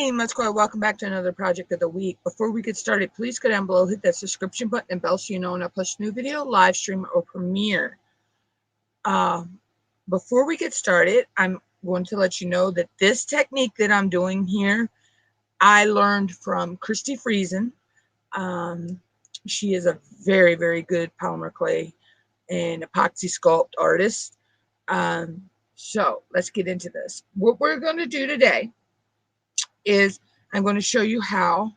team, let's go. Welcome back to another project of the week. Before we get started, please go down below, hit that subscription button and bell so you know when I post a new video, live stream, or premiere. Before we get started, I'm going to let you know that this technique that I'm doing here, I learned from Christy Friesen. She is a very, very good polymer clay and epoxy sculpt artist. So let's get into this. What we're going to do today is I'm going to show you how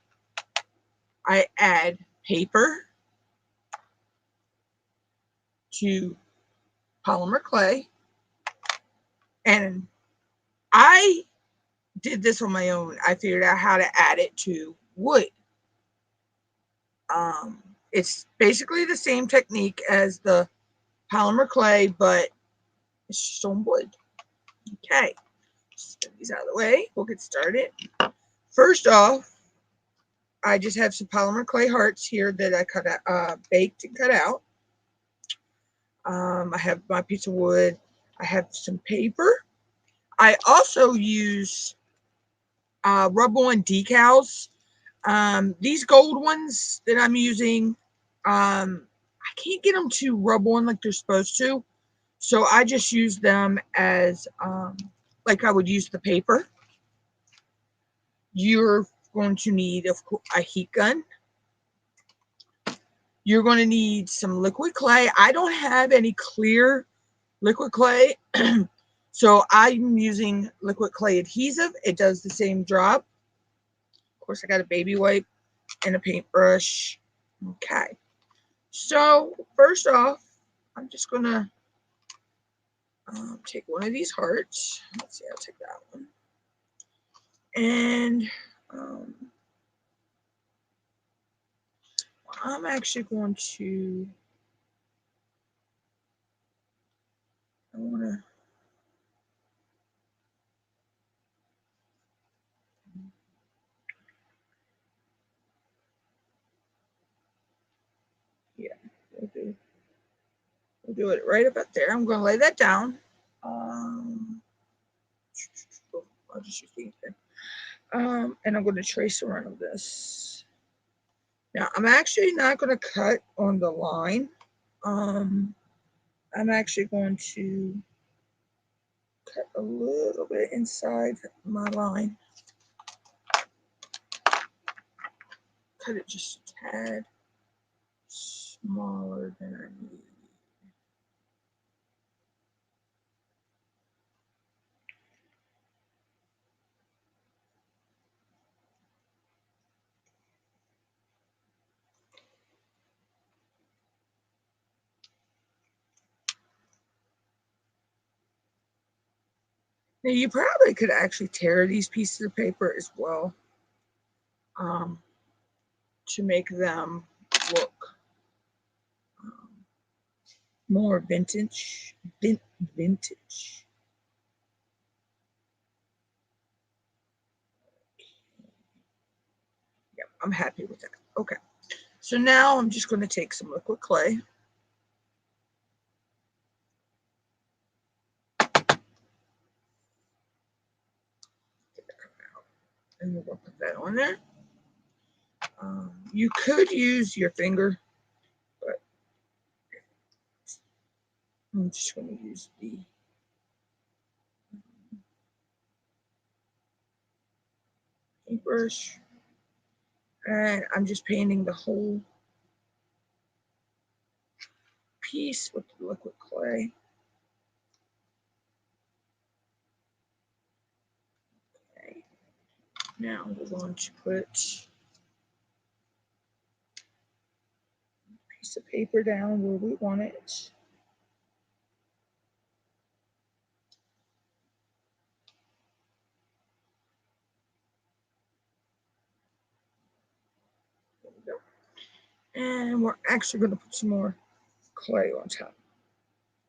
I add paper to polymer clay. And I did this on my own. I figured out how to add it to wood. It's basically the same technique as the polymer clay, but it's just on wood. Okay, just get these out of the way. We'll get started. First off, I just have some polymer clay hearts here that I cut out, baked and cut out. I have my piece of wood. I have some paper. I also use rub-on decals. These gold ones that I'm using, I can't get them to rub on like they're supposed to. So I just use them as like I would use the paper. You're going to need a heat gun. You're going to need some liquid clay. I don't have any clear liquid clay. So I'm using liquid clay adhesive. It does the same job. Of course, I got a baby wipe and a paintbrush. Okay. So first off, I'm just going to take one of these hearts. Let's see, I'll take that one. And I'm actually going to, I want to, yeah, we'll do it right about there. I'm going to lay that down. I'll just use the ink pen. And I'm going to trace around this. Now, I'm actually not going to cut on the line. I'm actually going to cut a little bit inside my line. Cut it just a tad smaller than I need. Now, you probably could actually tear these pieces of paper as well to make them look more vintage. Vintage. Yep, I'm happy with that. Okay, so now I'm just going to take some liquid clay. And we're going to put that on there. You could use your finger, but I'm just going to use the paintbrush. And I'm just painting the whole piece with the liquid clay. Okay. Now we're going to put a piece of paper down where we want it. There we go. And we're actually going to put some more clay on top.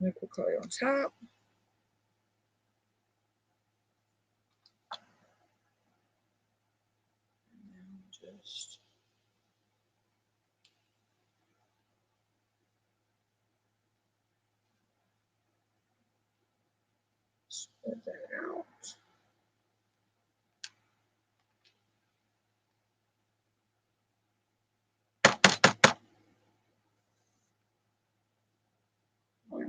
Liquid clay on top. And just spread that out.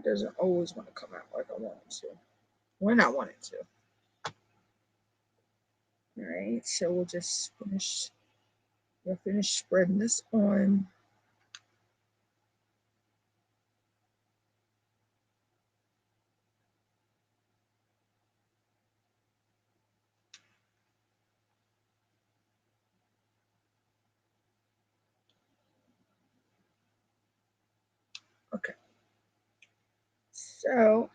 It doesn't always want to come out like I want it to. When I want it to. All right, so we'll just finish. We'll finish spreading this on. Okay, so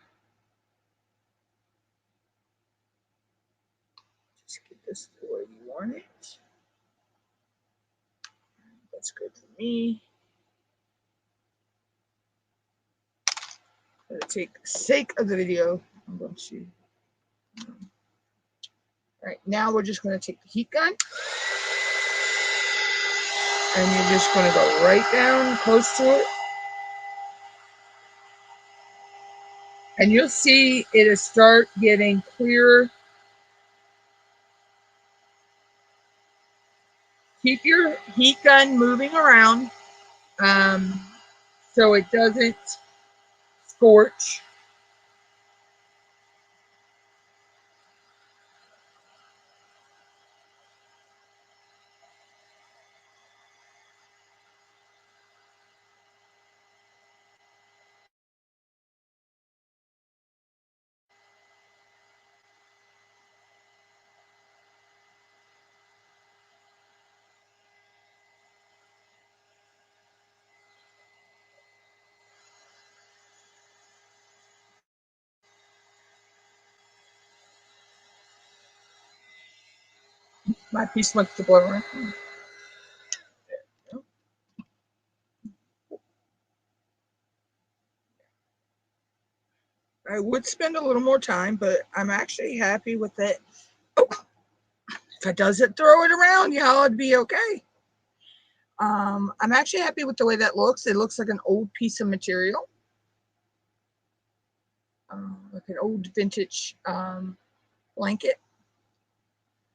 just get this the way you want it. That's good for me. For the sake of the video, I'm going to. All right, now we're just going to take the heat gun, and you're just going to go right down close to it. And you'll see it'll start getting clearer. Keep your heat gun moving around so it doesn't scorch. My piece wants to blow around. I would spend a little more time, but I'm actually happy with it. Oh, if it doesn't throw it around, y'all, it'd be okay. I'm actually happy with the way that looks. It looks like an old piece of material, like an old vintage blanket.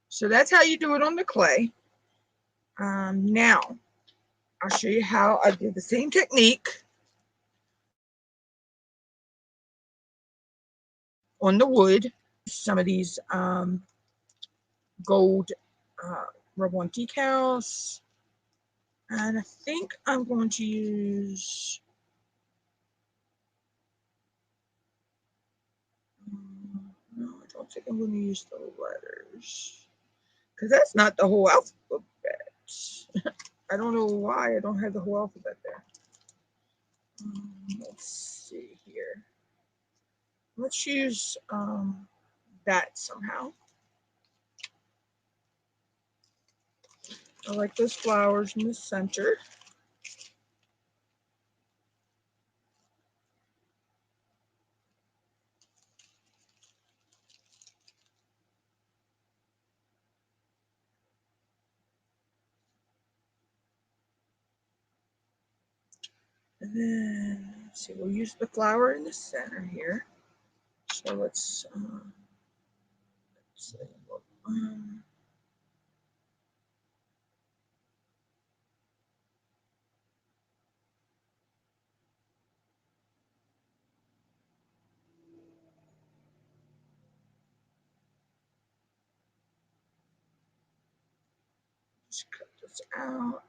So that's how you do it on the clay. Now, I'll show you how I do the same technique on the wood. Some of these gold rub-on decals. And I think I'm going to use no, I don't think I'm going to use the letters because that's not the whole alphabet. I don't know why I don't have the whole alphabet there. Let's see here. Let's use that somehow. I like those flowers in the center. And then, let's see, we'll use the flower in the center here. So let's see. Just cut this out.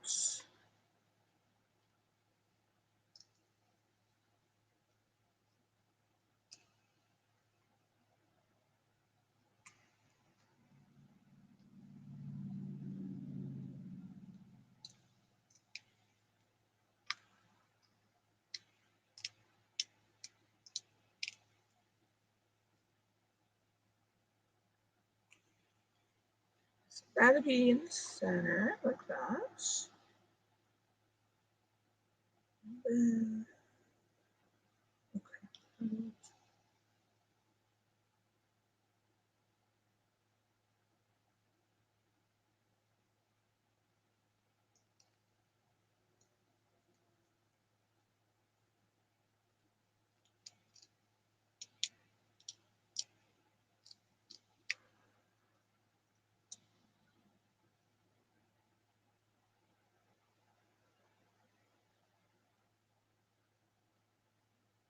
So that'll be in the center like that. And then, okay.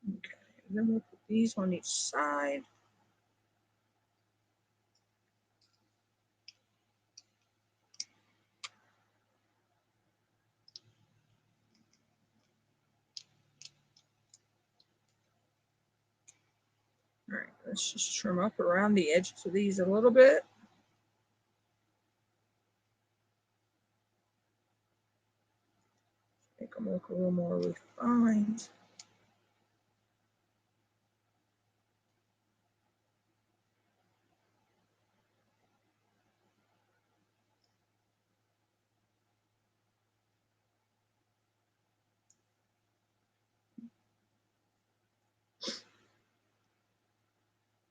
Okay. then we'll put these on each side. All right, let's just trim up around the edges of these a little bit. Make them look a little more refined.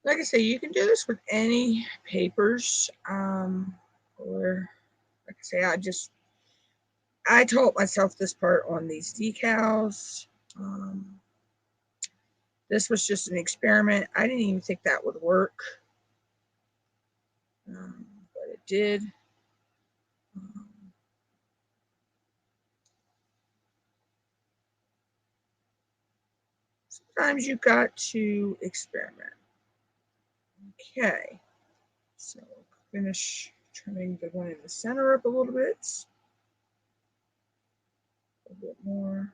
Like I say, you can do this with any papers, or like I say, I taught myself this part on these decals. This was just an experiment. I didn't even think that would work, but it did. Sometimes you got to experiment. Okay, so finish trimming the one in the center up a little bit. A bit more.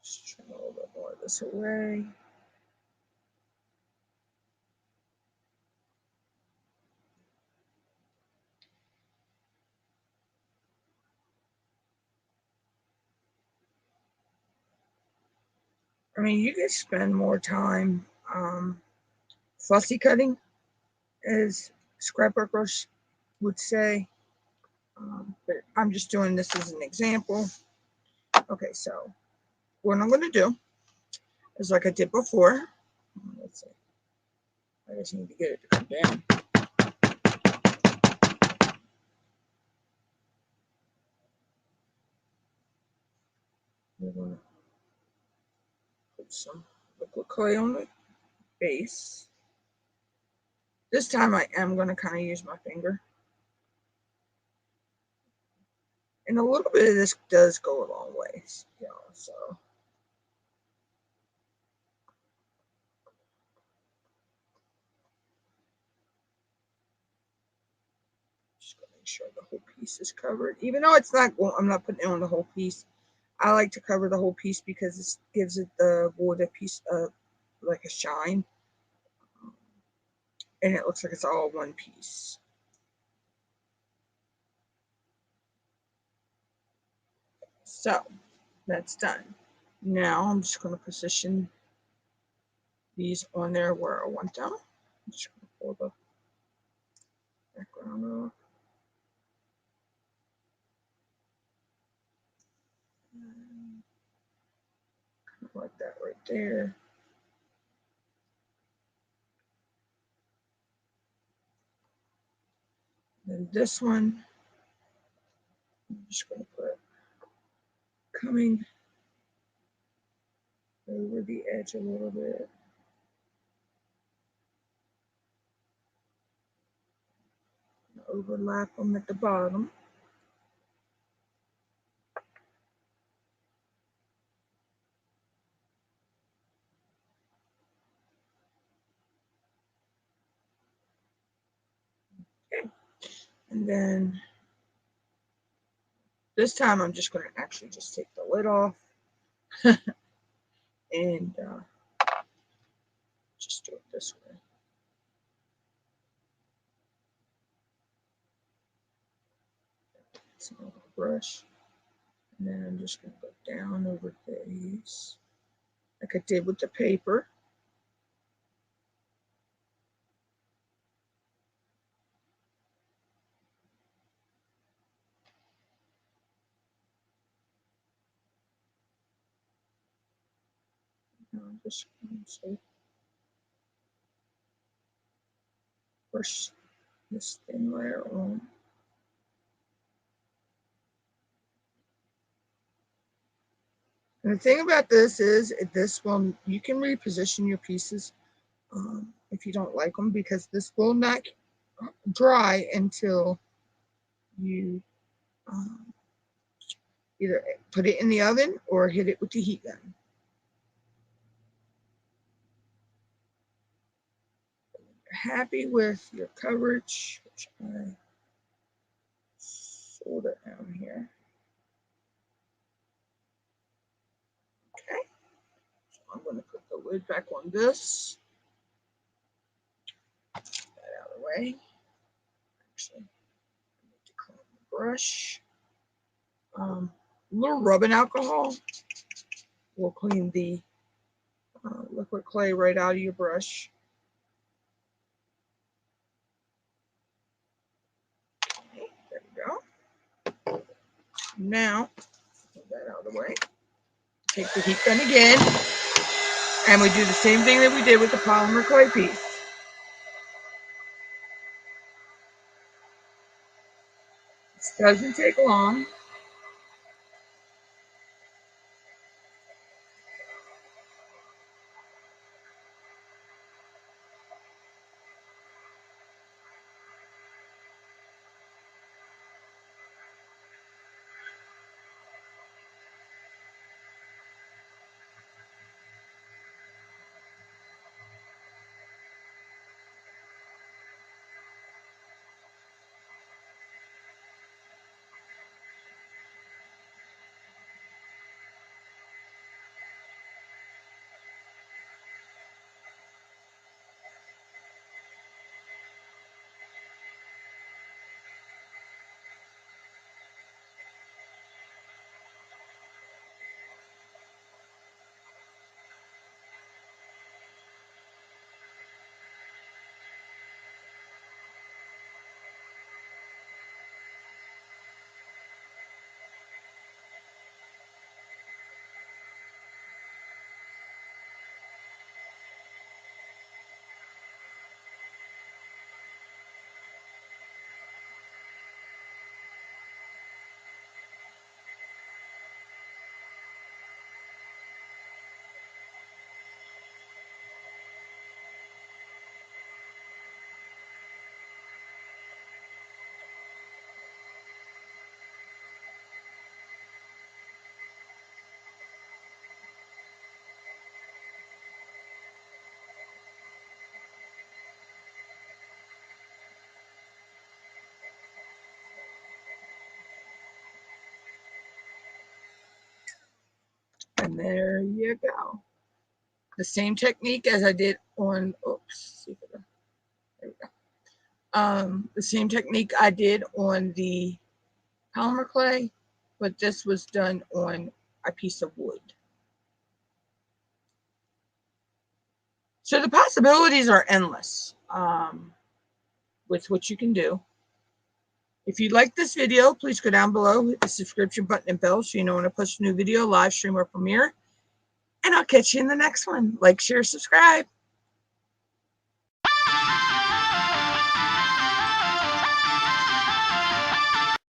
Just trim a little bit more of this away. I mean, you could spend more time fussy cutting, as scrapbookers would say, but I'm just doing this as an example. Okay, so what I'm going to do is like I did before. Let's see. I just need to get it to come down. We're going to put some liquid clay on the base. This time I am going to kind of use my finger. And a little bit of this does go a long way, you know, so. Just going to make sure the whole piece is covered. Even though it's not, I'm not putting it on the whole piece. I like to cover the whole piece because it gives it the wood a piece of like a shine. And it looks like it's all one piece. So that's done. Now I'm just going to position these on there where I want them. I'm just going to pull the background off. Kind of like that right there. Then this one, I'm just going to put coming over the edge a little bit. Overlap them at the bottom. Okay. And then this time I'm just going to actually just take the lid off and just do it this way. Some brush. And then I'm just going to go down over these like I did with the paper. Now I'm just going to push this thin layer on. And the thing about this is, this will, you can reposition your pieces if you don't like them, because this will not dry until you either put it in the oven or hit it with the heat gun. Happy with your coverage, which I sort it down here. Okay, so I'm going to put the lid back on this. Get that out of the way. Actually, I need to clean the brush. A little rubbing alcohol will clean the liquid clay right out of your brush. Okay, there we go. Now, put that out of the way. Take the heat gun again, and we do the same thing that we did with the polymer clay piece. This doesn't take long. And there you go. The same technique as I did on, oops, there we go. The same technique I did on the polymer clay, but this was done on a piece of wood. So the possibilities are endless with what you can do. If you like this video, please go down below, hit the subscription button and bell so you know when I post a new video, live stream, or premiere. And I'll catch you in the next one. Like, share, subscribe.